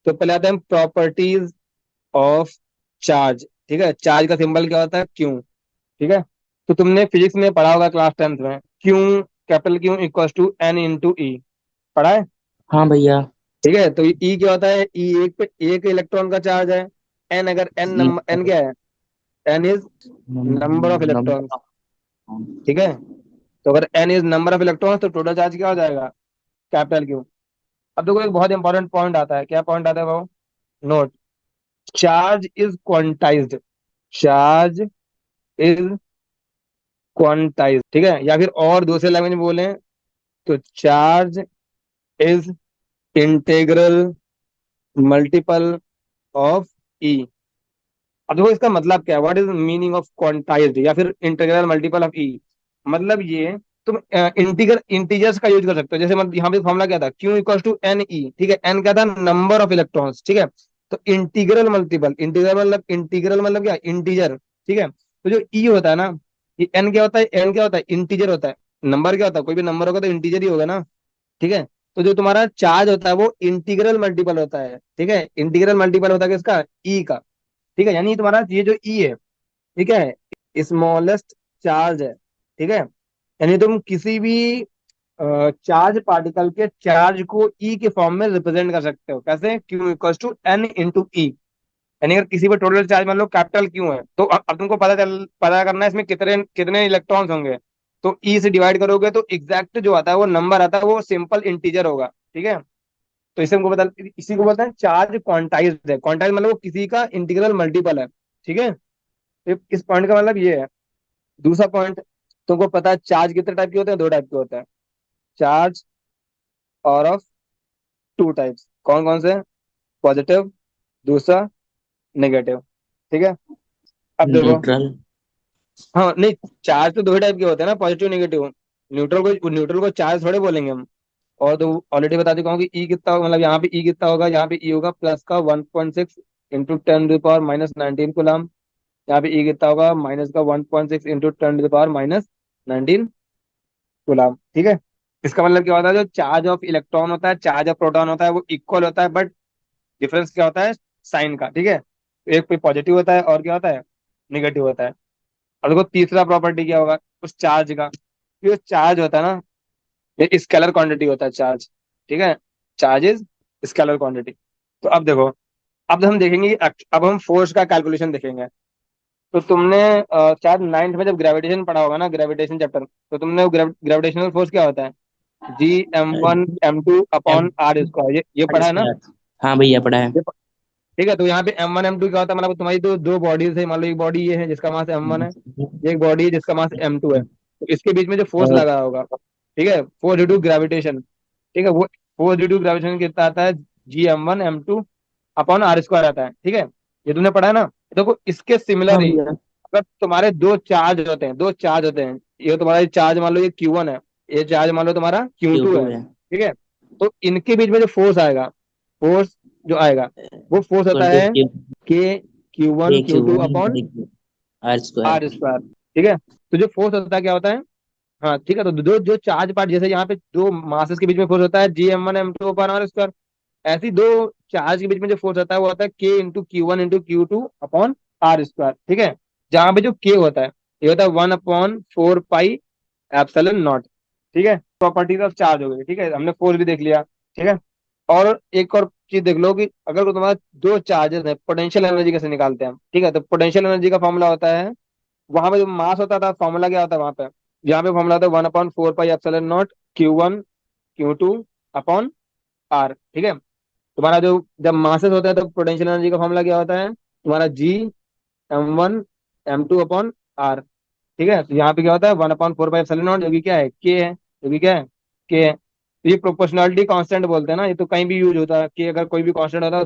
तो पहले आते हैं प्रॉपर्टीज ऑफ चार्ज। ठीक है, चार्ज का सिंबल क्या होता है? क्यू। ठीक है, तो तुमने फिजिक्स में पढ़ा होगा क्लास 10th में, Q, capital Q equal to N into E. पढ़ा है? हाँ भैया। ठीक है, तो ई क्या होता है? ई एक पे एक इलेक्ट्रॉन का चार्ज है। एन, अगर एन नंबर, एन क्या है? N is number of electrons. Number. ठीक है, तो अगर N is number of electrons तो टोटल चार्ज क्या हो जाएगा? Capital Q. अब देखो एक बहुत इंपॉर्टेंट पॉइंट आता है। क्या पॉइंट आता है वो? Note, charge is quantized. Charge is quantized. ठीक है, या फिर और दूसरे लैंग्वेज में बोलें तो charge is integral multiple of E. अब देखो इसका मतलब क्या है, what is meaning of quantized या फिर इंटीग्रल मल्टीपल ऑफ ई? मतलब ये, तुम इंटीजर्स का यूज कर सकते हो। जैसे मतलब यहाँ पे फॉर्मूला क्या था? Q equal to N E. ठीक है, एन क्या था? Number of electrons. ठीक है, तो इंटीग्रल मल्टीपल, इंटीग्रल मतलब क्या? इंटीजर। ठीक है, तो जो ई होता है ना, ये एन क्या होता है? एन क्या होता है? इंटीजर होता है। नंबर क्या होता है? कोई भी नंबर होगा तो इंटीजर ही होगा ना। ठीक है, तो जो तुम्हारा चार्ज होता है वो इंटीग्रल मल्टीपल होता है। ठीक है, इंटीग्रल मल्टीपल होता है किसका? ई का। ठीक है, यानी तुम्हारा ये जो ई है, ठीक है, स्मॉलेस्ट चार्ज है। ठीक है, यानी तुम किसी भी चार्ज पार्टिकल के चार्ज को ई के फॉर्म में रिप्रेजेंट कर सकते हो। कैसे? Q equals to N into E. यानी अगर किसी पर टोटल चार्ज मान लो कैपिटल क्यू है, तो अब तुमको पता करना है इसमें कितने कितने इलेक्ट्रॉन्स होंगे। तो ई से डिवाइड करोगे तो एग्जैक्ट जो आता है वो नंबर आता है, वो सिंपल इंटीजर होगा। ठीक है, तो इसे हमको बता, इसी को बोलते हैं चार्ज क्वांटाइज्ड है। क्वांटाइज मतलब वो किसी का इंटीग्रल मल्टीपल है। ठीक है, तो इस पॉइंट का मतलब ये है। दूसरा पॉइंट, तुमको पता है चार्ज कितने टाइप के होते हैं? दो टाइप के होते हैं चार्ज, और ऑफ टू टाइप्स। कौन कौन से? पॉजिटिव, दूसरा नेगेटिव। ठीक है, अब देखो। न्यूट्रल। हाँ नहीं, चार्ज तो दो ही टाइप के होते हैं ना, पॉजिटिव नेगेटिव। न्यूट्रल को चार्ज थोड़े बोलेंगे हम। और तो ऑलरेडी बता चुका हूँ कि ई कितना होगा, मतलब यहाँ पे ई कितना होगा, यहाँ पे ई होगा प्लस का 1.6 into 10 to the power -19 coulomb. यहाँ पे ई कितना होगा? माइनस का 1.6 into 10 to the power -19 coulomb. ठीक है, इसका मतलब क्या होता है? जो चार्ज ऑफ इलेक्ट्रॉन होता है, चार्ज ऑफ प्रोटॉन होता है, वो इक्वल होता है, बट डिफरेंस क्या होता है? साइन का। ठीक है, एक पे पॉजिटिव होता है और क्या होता है? निगेटिव होता है। और देखो तीसरा प्रॉपर्टी क्या होगा उस चार्ज का? जो चार्ज होता है ना, ये स्केलर क्वांटिटी होता है चार्ज। ठीक है, चार्ज इज स्केलर क्वांटिटी। तो अब देखो, अब हम देखेंगे कि अब हम फोर्स का कैलकुलेशन देखेंगे। तो तुमने शायद 9th में जब ग्रेविटेशन पढ़ा होगा ना, ग्रेविटेशन चैप्टर, तो तुमने ग्रेविटेशनल फोर्स क्या होता है? G m1 m2 M upon R square, ये आर पढ़ा है ना? स्क्वायर। हाँ भैया पढ़ा है। ठीक है, तो यहाँ पे M1 M2 क्या होता है? मतलब तुम्हारी दो दो बॉडीज है। मान लो एक बॉडी ये है जिसका मास M1 है, एक बॉडी है जिसका मास M2 है। तो इसके बीच में जो फोर्स और लगा होगा, ठीक है, फोर्स ड्यू टू ग्रेविटेशन। ठीक है, वो फोर्स ड्यू टू ग्रेविटेशन कितना आता है? G m1 m2 upon R square आता है। ठीक है, ये तुमने पढ़ा है ना? देखो इसके हाँ सिमिलर ही, भैया। अगर तुम्हारे दो चार्ज होते हैं, दो चार्ज होते हैं, ये तुम्हारा चार्ज मान लो ये Q1 है, ये चार्ज मान लो तुम्हारा क्यू Q2 टू है। है। ठीक है, तो इनके बीच में जो फोर्स आएगा, फोर्स जो आएगा, वो फोर्स होता इक्वल टू है Q. K Q1 A Q Q2 one upon R square. R square. ठीक है, तो जो फोर्स होता है क्या होता है? हाँ ठीक है, तो दो जो चार्ज पार्ट, जैसे यहाँ पे दो मासेस के बीच में फोर्स होता है G m1 m2 upon R square, ऐसी दो चार्ज के बीच में जो फोर्स होता है वो होता है K into Q1 into Q2 upon R square. ठीक है, जहाँ पे जो के होता है, ये होता है 1/4 पाई एप्सिलॉन नॉट। ठीक है, प्रॉपर्टीज ऑफ चार्ज हो गई। ठीक है, हमने फोर्स भी देख लिया। ठीक है, और एक और चीज देख लो कि अगर तुम्हारा दो चार्जेस है, पोटेंशियल एनर्जी कैसे निकालते हैं हम? ठीक है, तो पोटेंशियल एनर्जी का फॉर्मूला होता है, वहां पे जो मास होता था फॉर्मूला क्या होता है वहां पे? यहाँ पे फॉर्मूला होता है 1/4 pi epsilon naught Q1 Q2 upon R. ठीक है, तुम्हारा जो जब मासेस होता है तो पोटेंशियल एनर्जी का फॉर्मूला क्या होता है तुम्हारा? G m1 m2 upon R. ठीक है, तो यहाँ पे क्या होता है? 1/4 पाई एप्सिलॉन नॉट, जो कि क्या है? के है, जो कि क्या है? के है। तो ये प्रोपोर्शनलिटी कांस्टेंट बोलते हैं ना, ये तो कहीं भी यूज होता है कि अगर कोई भी कांस्टेंट होता है